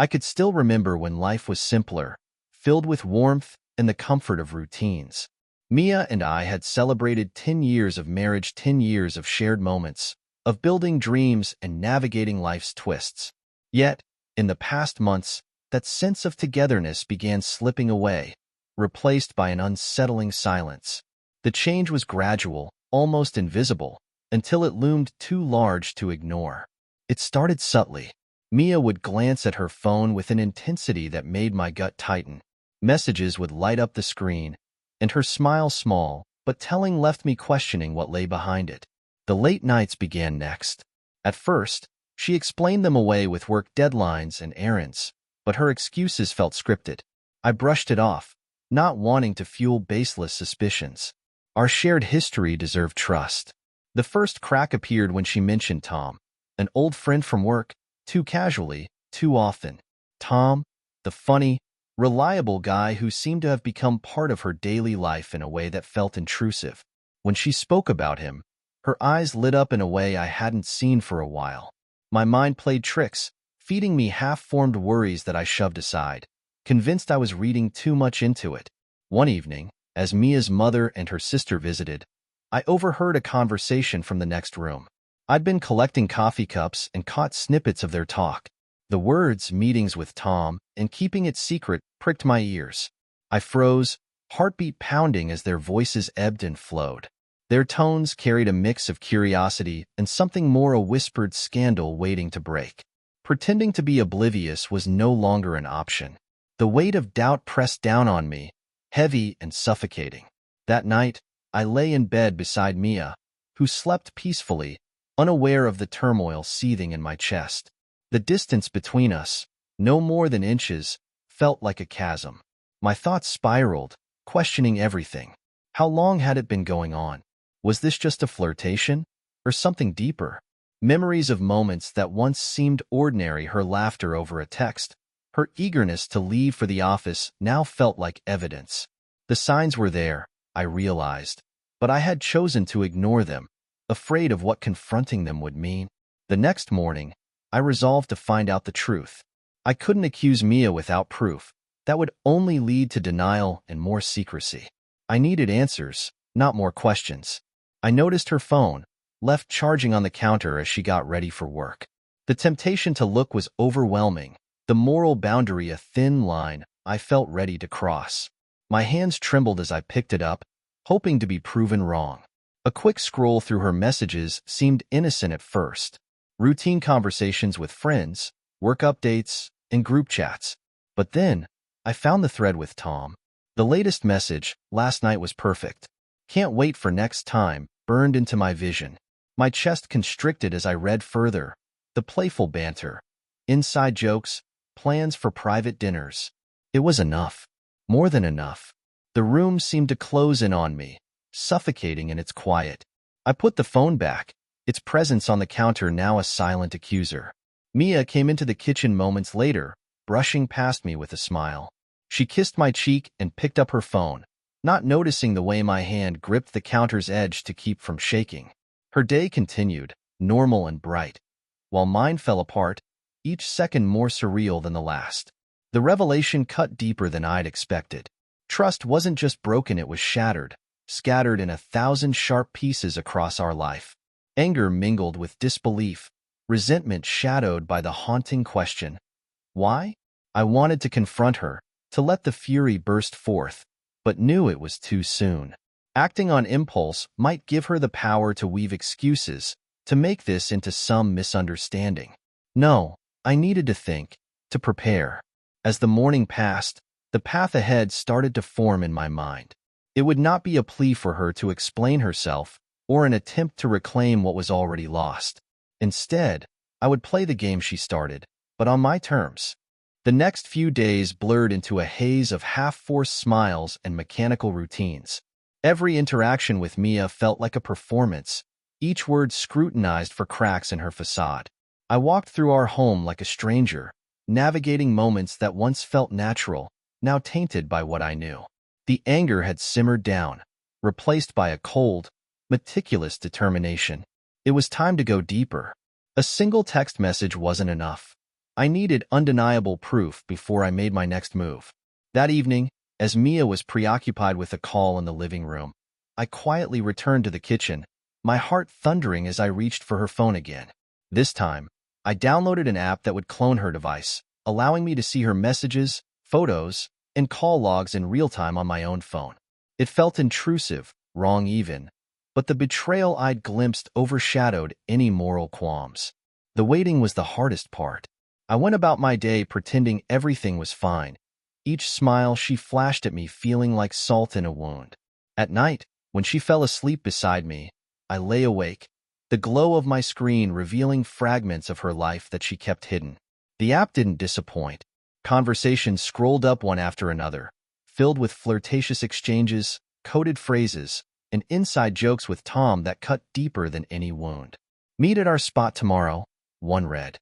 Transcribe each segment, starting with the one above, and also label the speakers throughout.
Speaker 1: I could still remember when life was simpler, filled with warmth and the comfort of routines. Mia and I had celebrated 10 years of marriage, 10 years of shared moments, of building dreams and navigating life's twists. Yet, in the past months, that sense of togetherness began slipping away, replaced by an unsettling silence. The change was gradual, almost invisible, until it loomed too large to ignore. It started subtly. Mia would glance at her phone with an intensity that made my gut tighten. Messages would light up the screen, and her smile, small but telling, left me questioning what lay behind it. The late nights began next. At first, she explained them away with work deadlines and errands, but her excuses felt scripted. I brushed it off, not wanting to fuel baseless suspicions. Our shared history deserved trust. The first crack appeared when she mentioned Tom, an old friend from work, too casually, too often. Tom, the funny, reliable guy who seemed to have become part of her daily life in a way that felt intrusive. When she spoke about him, her eyes lit up in a way I hadn't seen for a while. My mind played tricks, feeding me half-formed worries that I shoved aside, convinced I was reading too much into it. One evening, as Mia's mother and her sister visited, I overheard a conversation from the next room. I'd been collecting coffee cups and caught snippets of their talk. The words "meetings with Tom" and "keeping it secret" pricked my ears. I froze, heartbeat pounding as their voices ebbed and flowed. Their tones carried a mix of curiosity and something more, a whispered scandal waiting to break. Pretending to be oblivious was no longer an option. The weight of doubt pressed down on me, heavy and suffocating. That night, I lay in bed beside Mia, who slept peacefully, unaware of the turmoil seething in my chest. The distance between us, no more than inches, felt like a chasm. My thoughts spiraled, questioning everything. How long had it been going on? Was this just a flirtation, or something deeper? Memories of moments that once seemed ordinary, her laughter over a text, her eagerness to leave for the office, now felt like evidence. The signs were there, I realized, but I had chosen to ignore them, afraid of what confronting them would mean. The next morning, I resolved to find out the truth. I couldn't accuse Mia without proof. That would only lead to denial and more secrecy. I needed answers, not more questions. I noticed her phone, left charging on the counter as she got ready for work. The temptation to look was overwhelming, the moral boundary a thin line I felt ready to cross. My hands trembled as I picked it up, hoping to be proven wrong. A quick scroll through her messages seemed innocent at first. Routine conversations with friends, work updates, and group chats. But then, I found the thread with Tom. The latest message, "Last night was perfect. Can't wait for next time," burned into my vision. My chest constricted as I read further. The playful banter, inside jokes, plans for private dinners. It was enough. More than enough. The room seemed to close in on me, suffocating in its quiet. I put the phone back, its presence on the counter now a silent accuser. Mia came into the kitchen moments later, brushing past me with a smile. She kissed my cheek and picked up her phone, not noticing the way my hand gripped the counter's edge to keep from shaking. Her day continued, normal and bright, while mine fell apart, each second more surreal than the last. The revelation cut deeper than I'd expected. Trust wasn't just broken, it was shattered, scattered in 1,000 sharp pieces across our life. Anger mingled with disbelief, resentment shadowed by the haunting question, why? I wanted to confront her, to let the fury burst forth, but knew it was too soon. Acting on impulse might give her the power to weave excuses, to make this into some misunderstanding. No, I needed to think, to prepare. As the morning passed, the path ahead started to form in my mind. It would not be a plea for her to explain herself or an attempt to reclaim what was already lost. Instead, I would play the game she started, but on my terms. The next few days blurred into a haze of half-forced smiles and mechanical routines. Every interaction with Mia felt like a performance, each word scrutinized for cracks in her facade. I walked through our home like a stranger, navigating moments that once felt natural, now tainted by what I knew. The anger had simmered down, replaced by a cold, meticulous determination. It was time to go deeper. A single text message wasn't enough. I needed undeniable proof before I made my next move. That evening, as Mia was preoccupied with a call in the living room, I quietly returned to the kitchen, my heart thundering as I reached for her phone again. This time, I downloaded an app that would clone her device, allowing me to see her messages, photos, and call logs in real time on my own phone. It felt intrusive, wrong even, but the betrayal I'd glimpsed overshadowed any moral qualms. The waiting was the hardest part. I went about my day pretending everything was fine, each smile she flashed at me feeling like salt in a wound. At night, when she fell asleep beside me, I lay awake, the glow of my screen revealing fragments of her life that she kept hidden. The app didn't disappoint. Conversations scrolled up one after another, filled with flirtatious exchanges, coded phrases, and inside jokes with Tom that cut deeper than any wound. "Meet at our spot tomorrow," one read.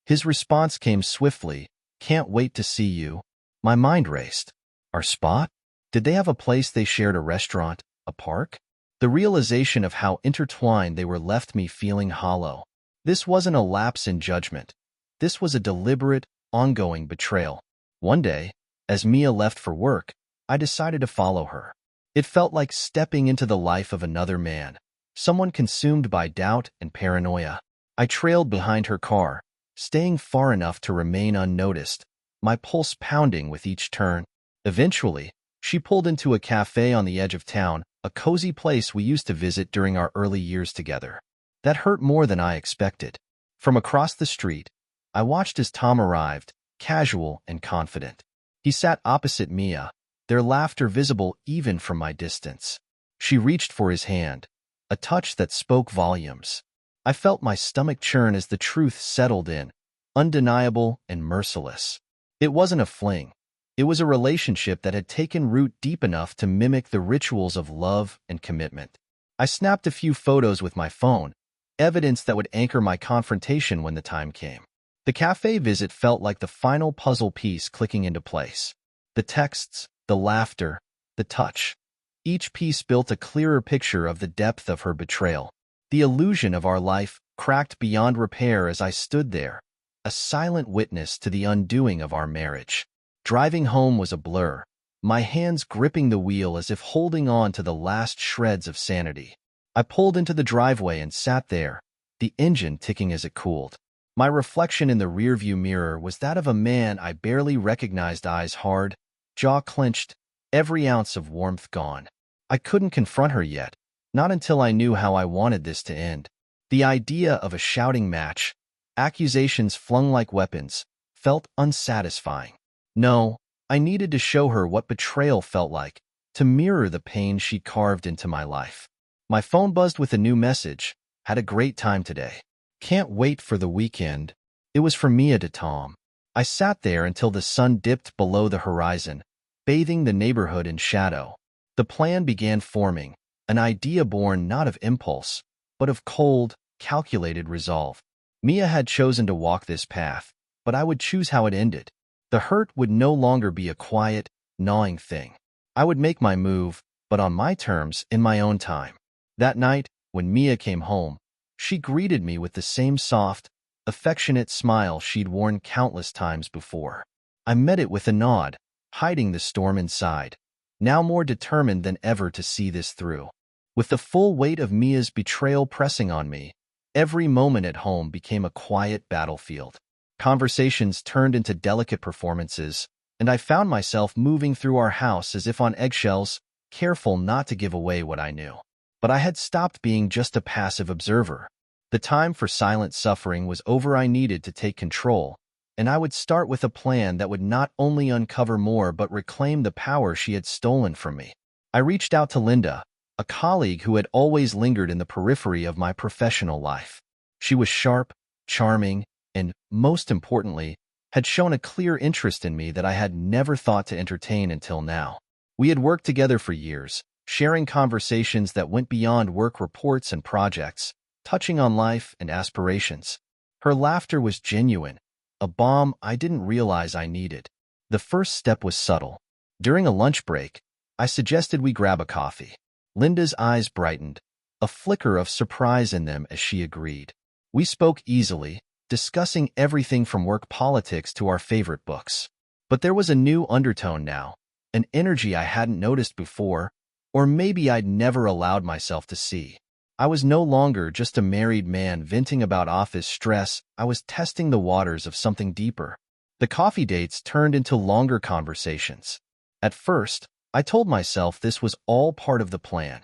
Speaker 1: His response came swiftly, "Can't wait to see you." My mind raced. Our spot? Did they have a place they shared, a restaurant, a park? The realization of how intertwined they were left me feeling hollow. This wasn't a lapse in judgment. This was a deliberate, ongoing betrayal. One day, as Mia left for work, I decided to follow her. It felt like stepping into the life of another man, someone consumed by doubt and paranoia. I trailed behind her car, staying far enough to remain unnoticed, my pulse pounding with each turn. Eventually, she pulled into a cafe on the edge of town, a cozy place we used to visit during our early years together. That hurt more than I expected. From across the street, I watched as Tom arrived, casual and confident. He sat opposite Mia, their laughter visible even from my distance. She reached for his hand, a touch that spoke volumes. I felt my stomach churn as the truth settled in, undeniable and merciless. It wasn't a fling. It was a relationship that had taken root deep enough to mimic the rituals of love and commitment. I snapped a few photos with my phone, evidence that would anchor my confrontation when the time came. The cafe visit felt like the final puzzle piece clicking into place. The texts, the laughter, the touch. Each piece built a clearer picture of the depth of her betrayal. The illusion of our life cracked beyond repair as I stood there, a silent witness to the undoing of our marriage. Driving home was a blur, my hands gripping the wheel as if holding on to the last shreds of sanity. I pulled into the driveway and sat there, the engine ticking as it cooled. My reflection in the rearview mirror was that of a man I barely recognized, eyes hard, jaw clenched, every ounce of warmth gone. I couldn't confront her yet, not until I knew how I wanted this to end. The idea of a shouting match, accusations flung like weapons, felt unsatisfying. No, I needed to show her what betrayal felt like, to mirror the pain she carved into my life. My phone buzzed with a new message. "Had a great time today. Can't wait for the weekend." It was from Mia to Tom. I sat there until the sun dipped below the horizon, bathing the neighborhood in shadow. The plan began forming, an idea born not of impulse, but of cold, calculated resolve. Mia had chosen to walk this path, but I would choose how it ended. The hurt would no longer be a quiet, gnawing thing. I would make my move, but on my terms, in my own time. That night, when Mia came home, she greeted me with the same soft, affectionate smile she'd worn countless times before. I met it with a nod, hiding the storm inside, now more determined than ever to see this through. With the full weight of Mia's betrayal pressing on me, every moment at home became a quiet battlefield. Conversations turned into delicate performances, and I found myself moving through our house as if on eggshells, careful not to give away what I knew. But I had stopped being just a passive observer. The time for silent suffering was over. I needed to take control, and I would start with a plan that would not only uncover more but reclaim the power she had stolen from me. I reached out to Linda, a colleague who had always lingered in the periphery of my professional life. She was sharp, charming, and, most importantly, had shown a clear interest in me that I had never thought to entertain until now. We had worked together for years, sharing conversations that went beyond work reports and projects, touching on life and aspirations. Her laughter was genuine, a balm I didn't realize I needed. The first step was subtle. During a lunch break, I suggested we grab a coffee. Linda's eyes brightened, a flicker of surprise in them as she agreed. We spoke easily, discussing everything from work politics to our favorite books. But there was a new undertone now, an energy I hadn't noticed before, or maybe I'd never allowed myself to see. I was no longer just a married man venting about office stress. I was testing the waters of something deeper. The coffee dates turned into longer conversations. At first, I told myself this was all part of the plan,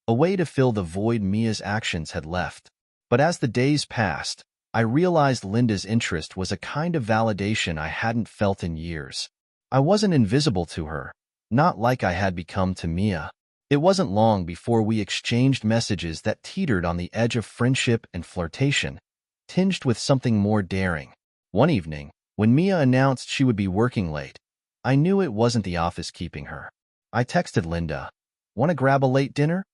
Speaker 1: a way to fill the void Mia's actions had left. But as the days passed, I realized Linda's interest was a kind of validation I hadn't felt in years. I wasn't invisible to her, not like I had become to Mia. It wasn't long before we exchanged messages that teetered on the edge of friendship and flirtation, tinged with something more daring. One evening, when Mia announced she would be working late, I knew it wasn't the office keeping her. I texted Linda, "Want to grab a late dinner?"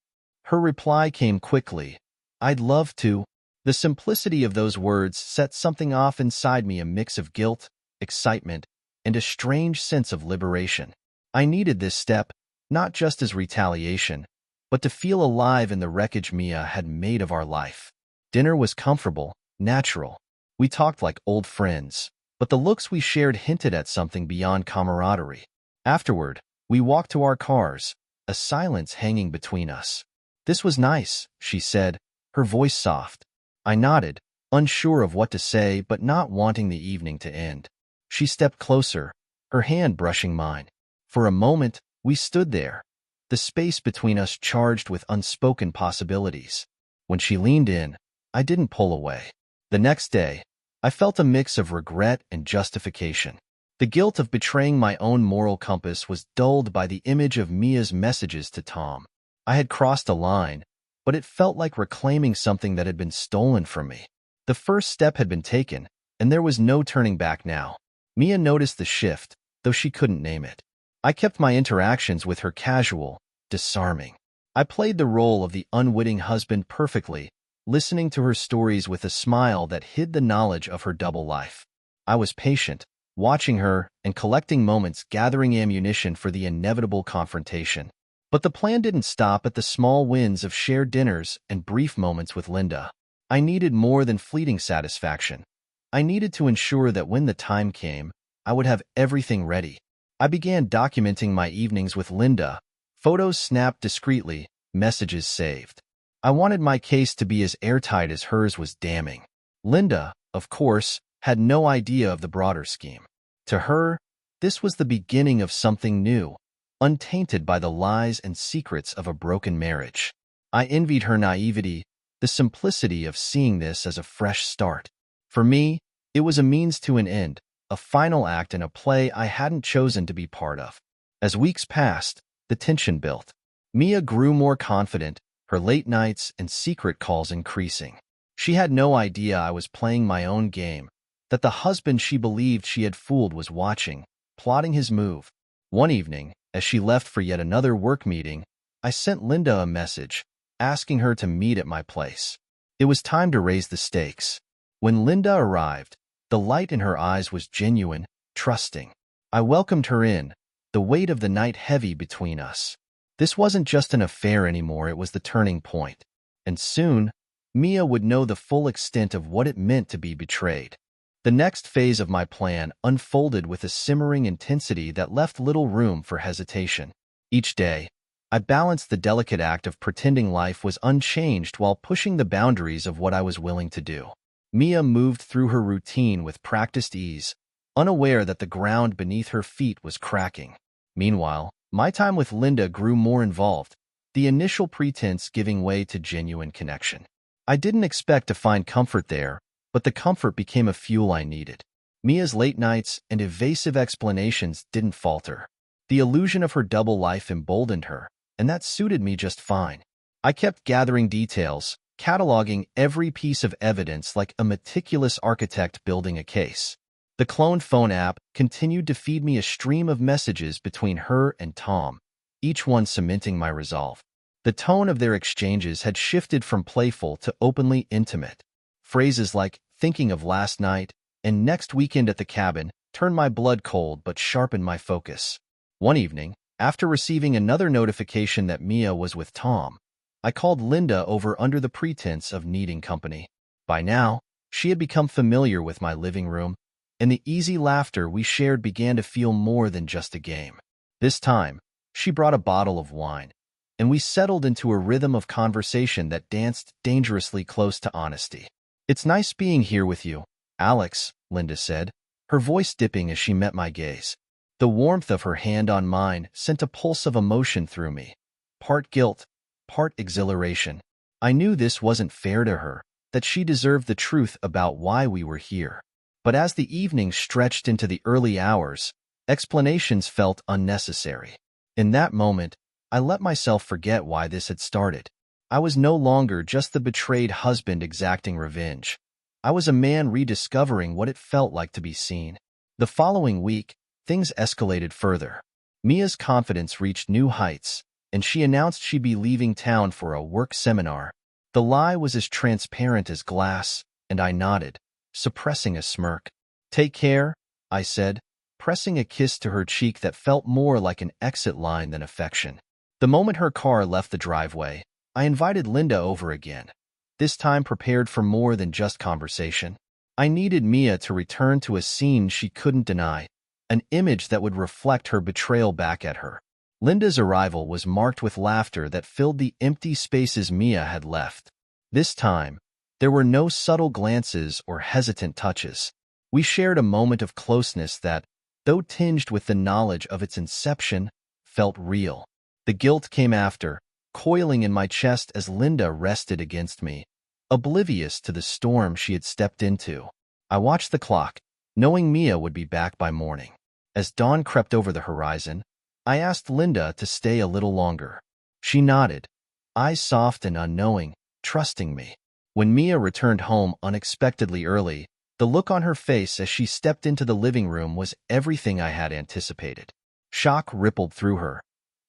Speaker 1: Her reply came quickly, "I'd love to." The simplicity of those words set something off inside me, a mix of guilt, excitement, and a strange sense of liberation. I needed this step, not just as retaliation, but to feel alive in the wreckage Mia had made of our life. Dinner was comfortable, natural. We talked like old friends, but the looks we shared hinted at something beyond camaraderie. Afterward, we walked to our cars, a silence hanging between us. "This was nice," she said, her voice soft. I nodded, unsure of what to say but not wanting the evening to end. She stepped closer, her hand brushing mine. For a moment, we stood there, the space between us charged with unspoken possibilities. When she leaned in, I didn't pull away. The next day, I felt a mix of regret and justification. The guilt of betraying my own moral compass was dulled by the image of Mia's messages to Tom. I had crossed a line, but it felt like reclaiming something that had been stolen from me. The first step had been taken, and there was no turning back now. Mia noticed the shift, though she couldn't name it. I kept my interactions with her casual, disarming. I played the role of the unwitting husband perfectly, listening to her stories with a smile that hid the knowledge of her double life. I was patient, watching her and collecting moments, gathering ammunition for the inevitable confrontation. But the plan didn't stop at the small wins of shared dinners and brief moments with Linda. I needed more than fleeting satisfaction. I needed to ensure that when the time came, I would have everything ready. I began documenting my evenings with Linda, photos snapped discreetly, messages saved. I wanted my case to be as airtight as hers was damning. Linda, of course, had no idea of the broader scheme. To her, this was the beginning of something new, untainted by the lies and secrets of a broken marriage. I envied her naivety, the simplicity of seeing this as a fresh start. For me, it was a means to an end, a final act in a play I hadn't chosen to be part of. As weeks passed, the tension built. Mia grew more confident, her late nights and secret calls increasing. She had no idea I was playing my own game, that the husband she believed she had fooled was watching, plotting his move. One evening, as she left for yet another work meeting, I sent Linda a message, asking her to meet at my place. It was time to raise the stakes. When Linda arrived, the light in her eyes was genuine, trusting. I welcomed her in, the weight of the night heavy between us. This wasn't just an affair anymore, it was the turning point. And soon, Mia would know the full extent of what it meant to be betrayed. The next phase of my plan unfolded with a simmering intensity that left little room for hesitation. Each day, I balanced the delicate act of pretending life was unchanged while pushing the boundaries of what I was willing to do. Mia moved through her routine with practiced ease, unaware that the ground beneath her feet was cracking. Meanwhile, my time with Linda grew more involved, the initial pretense giving way to genuine connection. I didn't expect to find comfort there, but the comfort became a fuel I needed. Mia's late nights and evasive explanations didn't falter. The illusion of her double life emboldened her, and that suited me just fine. I kept gathering details, cataloging every piece of evidence like a meticulous architect building a case. The cloned phone app continued to feed me a stream of messages between her and Tom, each one cementing my resolve. The tone of their exchanges had shifted from playful to openly intimate. Phrases like "thinking of last night" and "next weekend at the cabin" turned my blood cold but sharpened my focus. One evening, after receiving another notification that Mia was with Tom, I called Linda over under the pretense of needing company. By now, She had become familiar with my living room, and the easy laughter we shared began to feel more than just a game. This time, she brought a bottle of wine, and we settled into a rhythm of conversation that danced dangerously close to honesty. "It's nice being here with you, Alex," Linda said, her voice dipping as she met my gaze. The warmth of her hand on mine sent a pulse of emotion through me, part guilt, part exhilaration. I knew this wasn't fair to her, that she deserved the truth about why we were here. But as the evening stretched into the early hours, explanations felt unnecessary. In that moment, I let myself forget why this had started. I was no longer just the betrayed husband exacting revenge. I was a man rediscovering what it felt like to be seen. The following week, things escalated further. Mia's confidence reached new heights, and she announced she'd be leaving town for a work seminar. The lie was as transparent as glass, and I nodded, suppressing a smirk. "Take care," I said, pressing a kiss to her cheek that felt more like an exit line than affection. The moment her car left the driveway, I invited Linda over again, this time prepared for more than just conversation. I needed Mia to return to a scene she couldn't deny, an image that would reflect her betrayal back at her. Linda's arrival was marked with laughter that filled the empty spaces Mia had left. This time, there were no subtle glances or hesitant touches. We shared a moment of closeness that, though tinged with the knowledge of its inception, felt real. The guilt came after, coiling in my chest as Linda rested against me, oblivious to the storm she had stepped into. I watched the clock, knowing Mia would be back by morning. As dawn crept over the horizon, I asked Linda to stay a little longer. She nodded, eyes soft and unknowing, trusting me. When Mia returned home unexpectedly early, the look on her face as she stepped into the living room was everything I had anticipated. Shock rippled through her,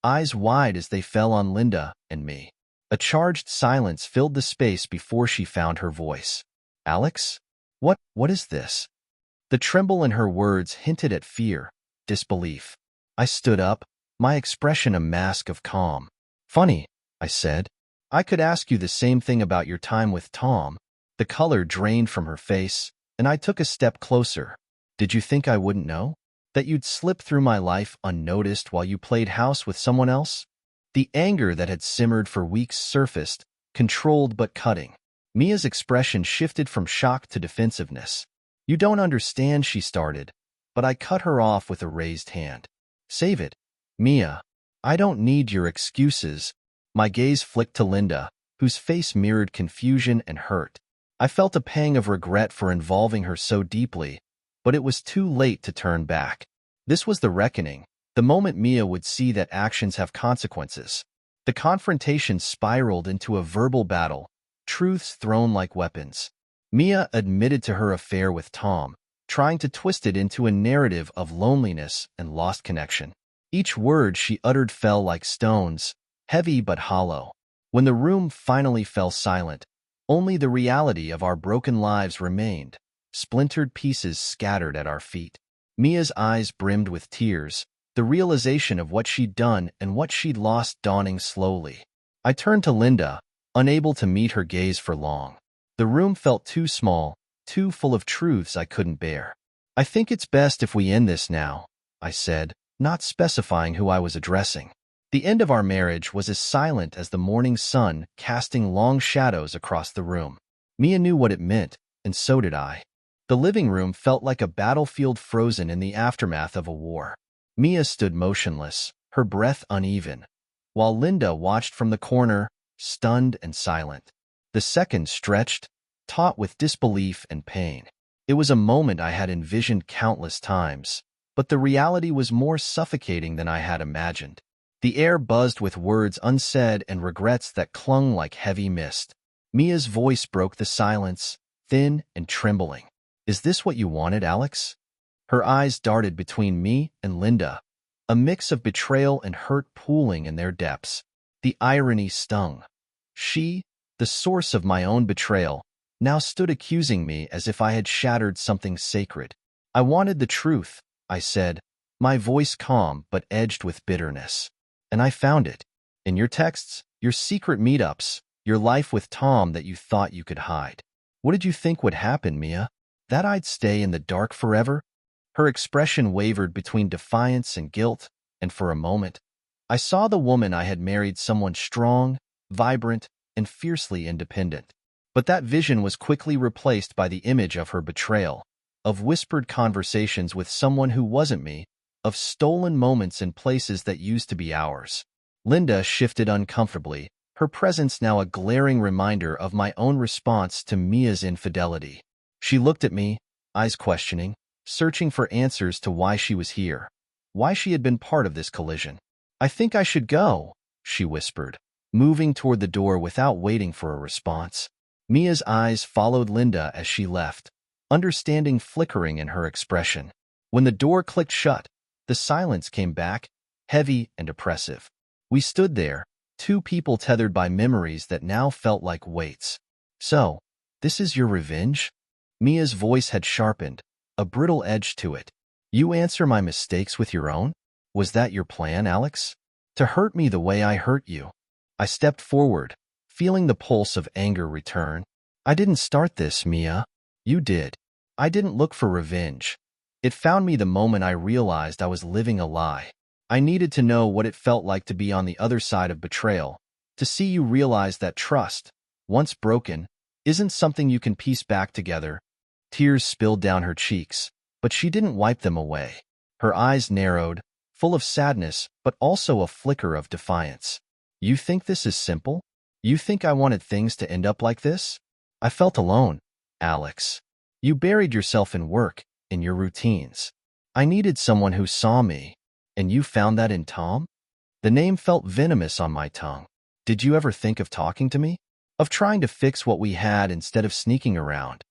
Speaker 1: eyes wide as they fell on Linda and me. A charged silence filled the space before she found her voice. "Alex? What is this?" The tremble in her words hinted at fear, disbelief. I stood up, my expression a mask of calm. "Funny," I said. "I could ask you the same thing about your time with Tom." The color drained from her face, and I took a step closer. "Did you think I wouldn't know? That you'd slip through my life unnoticed while you played house with someone else?" The anger that had simmered for weeks surfaced, controlled but cutting. Mia's expression shifted from shock to defensiveness. "You don't understand," she started, but I cut her off with a raised hand. "Save it, Mia. I don't need your excuses." My gaze flicked to Linda, whose face mirrored confusion and hurt. I felt a pang of regret for involving her so deeply, but it was too late to turn back. This was the reckoning, the moment Mia would see that actions have consequences. The confrontation spiraled into a verbal battle, truths thrown like weapons. Mia admitted to her affair with Tom, trying to twist it into a narrative of loneliness and lost connection. Each word she uttered fell like stones, heavy but hollow. When the room finally fell silent, only the reality of our broken lives remained, splintered pieces scattered at our feet. Mia's eyes brimmed with tears, the realization of what she'd done and what she'd lost dawning slowly. I turned to Linda, unable to meet her gaze for long. The room felt too small, too full of truths I couldn't bear. "I think it's best if we end this now," I said, not specifying who I was addressing. The end of our marriage was as silent as the morning sun, casting long shadows across the room. Mia knew what it meant, and so did I. The living room felt like a battlefield frozen in the aftermath of a war. Mia stood motionless, her breath uneven, while Linda watched from the corner, stunned and silent. The seconds stretched, taut with disbelief and pain. It was a moment I had envisioned countless times, but the reality was more suffocating than I had imagined. The air buzzed with words unsaid and regrets that clung like heavy mist. Mia's voice broke the silence, thin and trembling. "Is this what you wanted, Alex?" Her eyes darted between me and Linda, a mix of betrayal and hurt pooling in their depths. The irony stung. She, the source of my own betrayal, now stood accusing me as if I had shattered something sacred. "I wanted the truth," I said, my voice calm but edged with bitterness. "And I found it. In your texts, your secret meetups, your life with Tom that you thought you could hide." What did you think would happen, Mia? That I'd stay in the dark forever? Her expression wavered between defiance and guilt, and for a moment, I saw the woman I had married someone strong, vibrant, and fiercely independent. But that vision was quickly replaced by the image of her betrayal, of whispered conversations with someone who wasn't me, of stolen moments in places that used to be ours. Linda shifted uncomfortably, her presence now a glaring reminder of my own response to Mia's infidelity. She looked at me, eyes questioning, searching for answers to why she was here, why she had been part of this collision. "I think I should go," she whispered, moving toward the door without waiting for a response. Mia's eyes followed Linda as she left, understanding flickering in her expression. When the door clicked shut, the silence came back, heavy and oppressive. We stood there, two people tethered by memories that now felt like weights. "So, this is your revenge?" Mia's voice had sharpened, a brittle edge to it. "You answer my mistakes with your own? Was that your plan, Alex? To hurt me the way I hurt you?" I stepped forward, feeling the pulse of anger return. "I didn't start this, Mia. You did. I didn't look for revenge. It found me the moment I realized I was living a lie. I needed to know what it felt like to be on the other side of betrayal, to see you realize that trust, once broken, isn't something you can piece back together." Tears spilled down her cheeks, but she didn't wipe them away. Her eyes narrowed, full of sadness, but also a flicker of defiance. "You think this is simple? You think I wanted things to end up like this? I felt alone, Alex. You buried yourself in work, in your routines. I needed someone who saw me, and you found that in Tom?" The name felt venomous on my tongue. "Did you ever think of talking to me? Of trying to fix what we had instead of sneaking around?"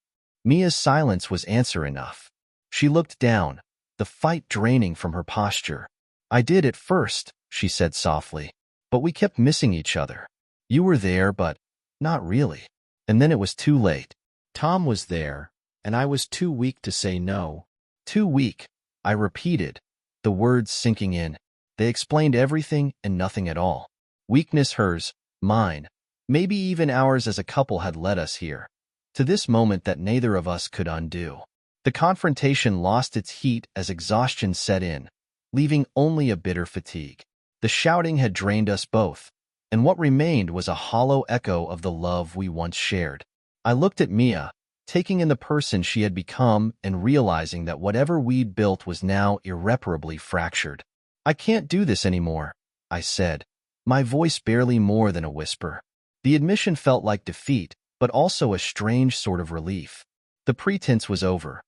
Speaker 1: Mia's silence was answer enough. She looked down, the fight draining from her posture. "I did at first," she said softly, "but we kept missing each other. You were there, but not really. And then it was too late. Tom was there, and I was too weak to say no." "Too weak," I repeated, the words sinking in. They explained everything and nothing at all. Weakness hers, mine, maybe even ours as a couple had led us here, to this moment that neither of us could undo. The confrontation lost its heat as exhaustion set in, leaving only a bitter fatigue. The shouting had drained us both, and what remained was a hollow echo of the love we once shared. I looked at Mia, taking in the person she had become and realizing that whatever we'd built was now irreparably fractured. "I can't do this anymore," I said, my voice barely more than a whisper. The admission felt like defeat, but also a strange sort of relief. The pretense was over.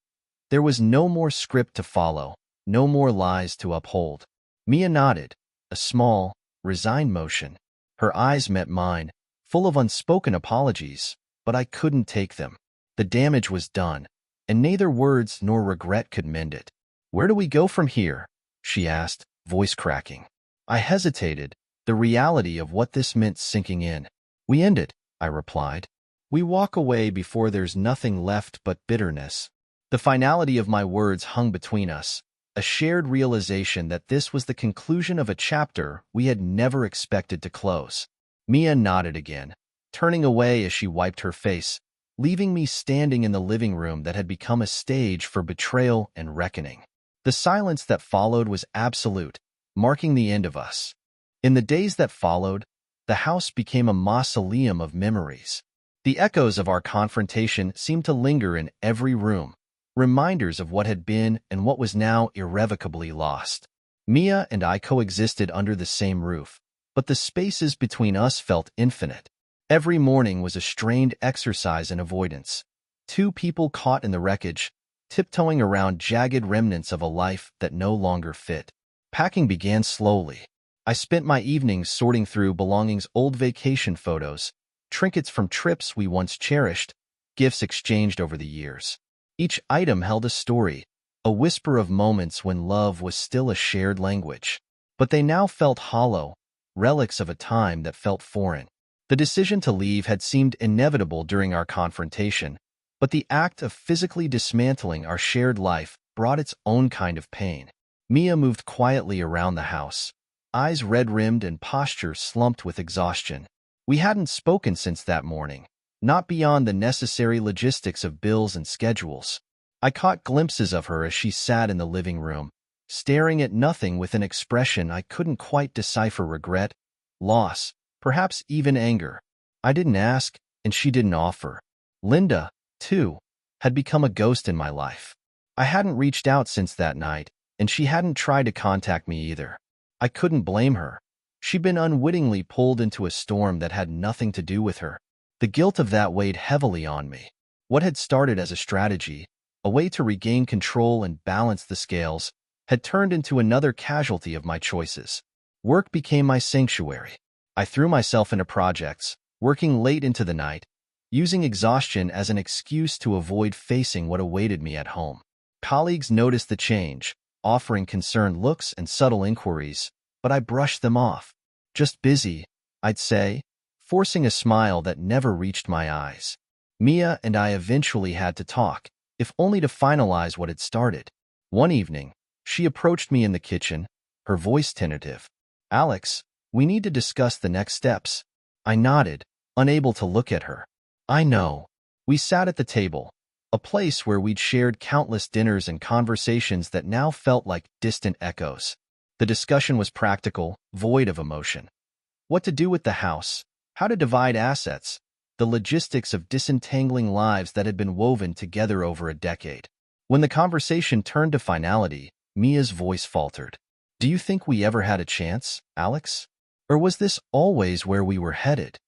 Speaker 1: There was no more script to follow, no more lies to uphold. Mia nodded, a small, resigned motion. Her eyes met mine, full of unspoken apologies, but I couldn't take them. The damage was done, and neither words nor regret could mend it. "Where do we go from here?" she asked, voice cracking. I hesitated, the reality of what this meant sinking in. "We end it," I replied. "We walk away before there's nothing left but bitterness." The finality of my words hung between us, a shared realization that this was the conclusion of a chapter we had never expected to close. Mia nodded again, turning away as she wiped her face, leaving me standing in the living room that had become a stage for betrayal and reckoning. The silence that followed was absolute, marking the end of us. In the days that followed, the house became a mausoleum of memories. The echoes of our confrontation seemed to linger in every room, reminders of what had been and what was now irrevocably lost. Mia and I coexisted under the same roof, but the spaces between us felt infinite. Every morning was a strained exercise in avoidance. Two people caught in the wreckage, tiptoeing around jagged remnants of a life that no longer fit. Packing began slowly. I spent my evenings sorting through belongings, old vacation photos, trinkets from trips we once cherished, gifts exchanged over the years. Each item held a story, a whisper of moments when love was still a shared language. But they now felt hollow, relics of a time that felt foreign. The decision to leave had seemed inevitable during our confrontation, but the act of physically dismantling our shared life brought its own kind of pain. Mia moved quietly around the house, eyes red-rimmed and posture slumped with exhaustion. We hadn't spoken since that morning, not beyond the necessary logistics of bills and schedules. I caught glimpses of her as she sat in the living room, staring at nothing with an expression I couldn't quite decipher: regret, loss, perhaps even anger. I didn't ask, and she didn't offer. Linda, too, had become a ghost in my life. I hadn't reached out since that night, and she hadn't tried to contact me either. I couldn't blame her. She'd been unwittingly pulled into a storm that had nothing to do with her. The guilt of that weighed heavily on me. What had started as a strategy, a way to regain control and balance the scales, had turned into another casualty of my choices. Work became my sanctuary. I threw myself into projects, working late into the night, using exhaustion as an excuse to avoid facing what awaited me at home. Colleagues noticed the change, offering concerned looks and subtle inquiries, but I brushed them off. Just busy, I'd say, forcing a smile that never reached my eyes. Mia and I eventually had to talk, if only to finalize what had started. One evening, she approached me in the kitchen, her voice tentative. "Alex, we need to discuss the next steps." I nodded, unable to look at her. "I know." We sat at the table, a place where we'd shared countless dinners and conversations that now felt like distant echoes. The discussion was practical, void of emotion. What to do with the house, how to divide assets, the logistics of disentangling lives that had been woven together over a decade. When the conversation turned to finality, Mia's voice faltered. "Do you think we ever had a chance, Alex? Or was this always where we were headed?"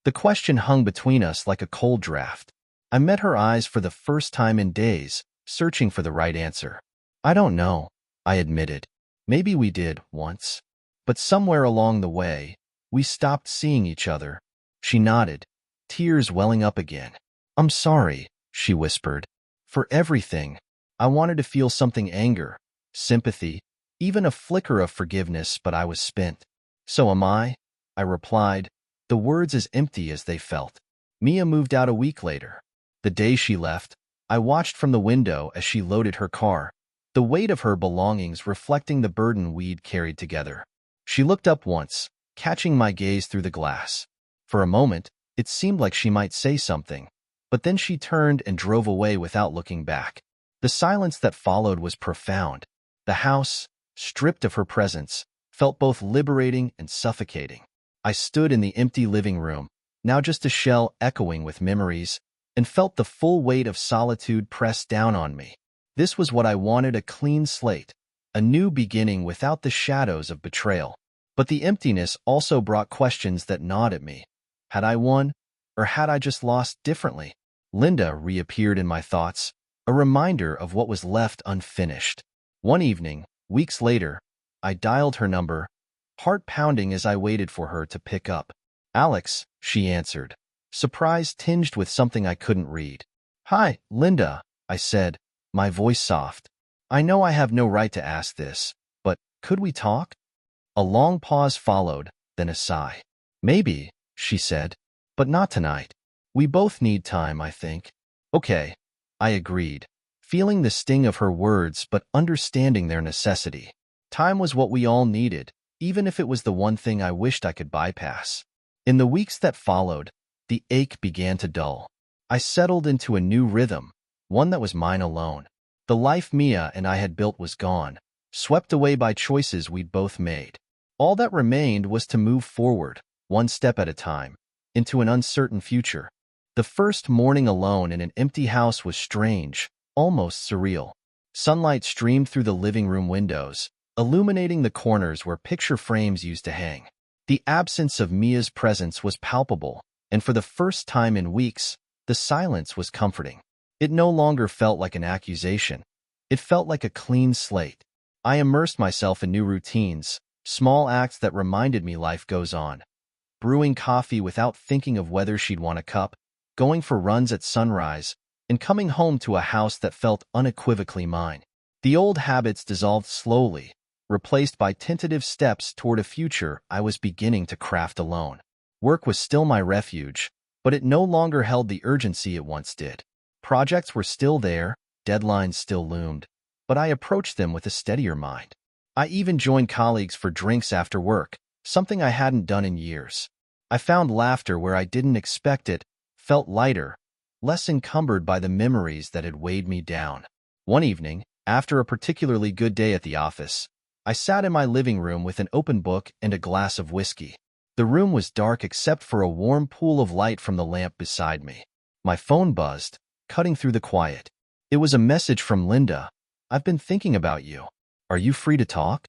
Speaker 1: The question hung between us like a cold draft. I met her eyes for the first time in days, searching for the right answer. "I don't know," I admitted. "Maybe we did, once. But somewhere along the way, we stopped seeing each other." She nodded, tears welling up again. "I'm sorry," she whispered. "For everything. I wanted to feel something: anger, sympathy, even a flicker of forgiveness, but I was spent." "So am I," I replied, the words as empty as they felt. Mia moved out a week later. The day she left, I watched from the window as she loaded her car, the weight of her belongings reflecting the burden we'd carried together. She looked up once, catching my gaze through the glass. For a moment, it seemed like she might say something, but then she turned and drove away without looking back. The silence that followed was profound. The house, stripped of her presence, felt both liberating and suffocating. I stood in the empty living room, now just a shell echoing with memories, and felt the full weight of solitude press down on me. This was what I wanted: a clean slate, a new beginning without the shadows of betrayal. But the emptiness also brought questions that gnawed at me. Had I won, or had I just lost differently? Linda reappeared in my thoughts, a reminder of what was left unfinished. One evening, weeks later, I dialed her number, heart pounding as I waited for her to pick up. "Alex," she answered, surprise tinged with something I couldn't read. "Hi, Linda," I said, my voice soft. "I know I have no right to ask this, but could we talk?" A long pause followed, then a sigh. "Maybe," she said, "but not tonight. We both need time, I think." "Okay," I agreed, feeling the sting of her words but understanding their necessity. Time was what we all needed, even if it was the one thing I wished I could bypass. In the weeks that followed, the ache began to dull. I settled into a new rhythm, one that was mine alone. The life Mia and I had built was gone, swept away by choices we'd both made. All that remained was to move forward, one step at a time, into an uncertain future. The first morning alone in an empty house was strange, almost surreal. Sunlight streamed through the living room windows, illuminating the corners where picture frames used to hang. The absence of Mia's presence was palpable, and for the first time in weeks, the silence was comforting. It no longer felt like an accusation. It felt like a clean slate. I immersed myself in new routines, small acts that reminded me life goes on. Brewing coffee without thinking of whether she'd want a cup, going for runs at sunrise, and coming home to a house that felt unequivocally mine. The old habits dissolved slowly, replaced by tentative steps toward a future I was beginning to craft alone. Work was still my refuge, but it no longer held the urgency it once did. Projects were still there, deadlines still loomed, but I approached them with a steadier mind. I even joined colleagues for drinks after work, something I hadn't done in years. I found laughter where I didn't expect it, felt lighter, less encumbered by the memories that had weighed me down. One evening, after a particularly good day at the office, I sat in my living room with an open book and a glass of whiskey. The room was dark except for a warm pool of light from the lamp beside me. My phone buzzed, cutting through the quiet. It was a message from Linda. "I've been thinking about you. Are you free to talk?"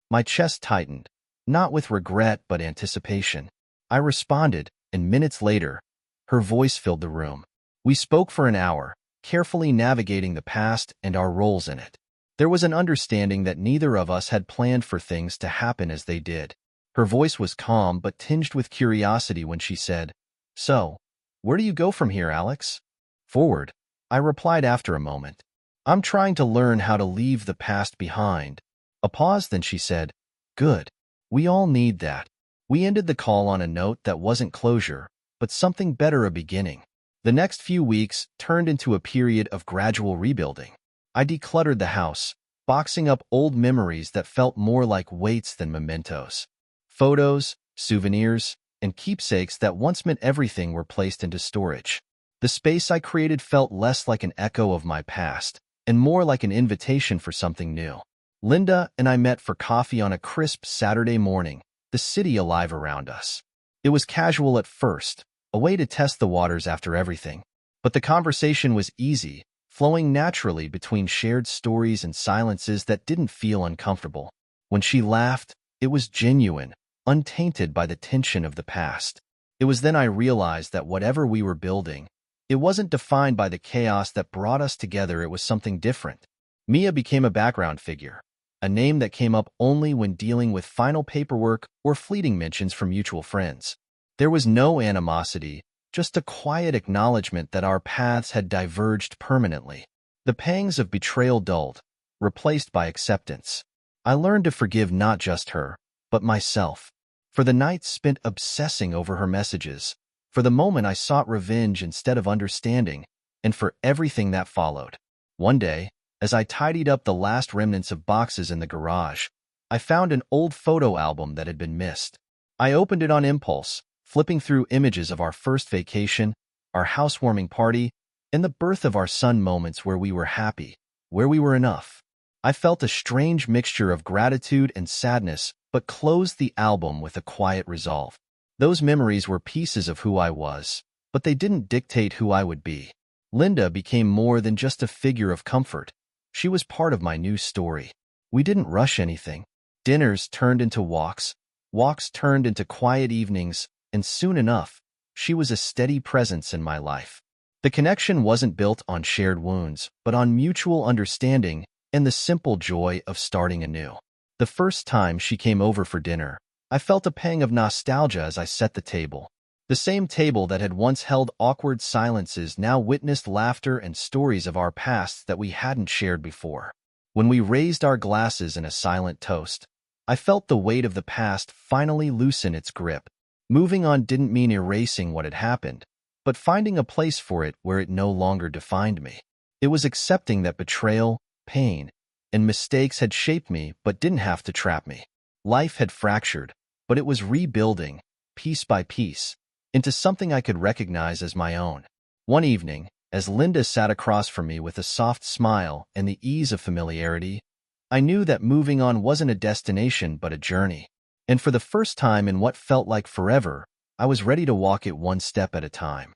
Speaker 1: My chest tightened, not with regret but anticipation. I responded, and minutes later, her voice filled the room. We spoke for an hour, carefully navigating the past and our roles in it. There was an understanding that neither of us had planned for things to happen as they did. Her voice was calm but tinged with curiosity when she said, "So, where do you go from here, Alex?" "Forward," I replied after a moment. "I'm trying to learn how to leave the past behind." A pause, then she said, "Good. We all need that." We ended the call on a note that wasn't closure, but something better, a beginning. The next few weeks turned into a period of gradual rebuilding. I decluttered the house, boxing up old memories that felt more like weights than mementos. Photos, souvenirs, and keepsakes that once meant everything were placed into storage. The space I created felt less like an echo of my past and more like an invitation for something new. Linda and I met for coffee on a crisp Saturday morning, the city alive around us. It was casual at first, a way to test the waters after everything. But the conversation was easy, flowing naturally between shared stories and silences that didn't feel uncomfortable. When she laughed, it was genuine, untainted by the tension of the past. It was then I realized that whatever we were building, it wasn't defined by the chaos that brought us together. It was something different. Mia became a background figure, a name that came up only when dealing with final paperwork or fleeting mentions from mutual friends. There was no animosity, just a quiet acknowledgement that our paths had diverged permanently. The pangs of betrayal dulled, replaced by acceptance. I learned to forgive not just her, but myself. For the nights spent obsessing over her messages, for the moment I sought revenge instead of understanding, and for everything that followed. One day, as I tidied up the last remnants of boxes in the garage, I found an old photo album that had been missed. I opened it on impulse, flipping through images of our first vacation, our housewarming party, and the birth of our son, moments where we were happy, where we were enough. I felt a strange mixture of gratitude and sadness, but closed the album with a quiet resolve. Those memories were pieces of who I was, but they didn't dictate who I would be. Linda became more than just a figure of comfort. She was part of my new story. We didn't rush anything. Dinners turned into walks, walks turned into quiet evenings, and soon enough, she was a steady presence in my life. The connection wasn't built on shared wounds, but on mutual understanding and the simple joy of starting anew. The first time she came over for dinner, I felt a pang of nostalgia as I set the table. The same table that had once held awkward silences now witnessed laughter and stories of our pasts that we hadn't shared before. When we raised our glasses in a silent toast, I felt the weight of the past finally loosen its grip. Moving on didn't mean erasing what had happened, but finding a place for it where it no longer defined me. It was accepting that betrayal, pain, and mistakes had shaped me but didn't have to trap me. Life had fractured, but it was rebuilding, piece by piece, into something I could recognize as my own. One evening, as Linda sat across from me with a soft smile and the ease of familiarity, I knew that moving on wasn't a destination but a journey. And for the first time in what felt like forever, I was ready to walk it one step at a time.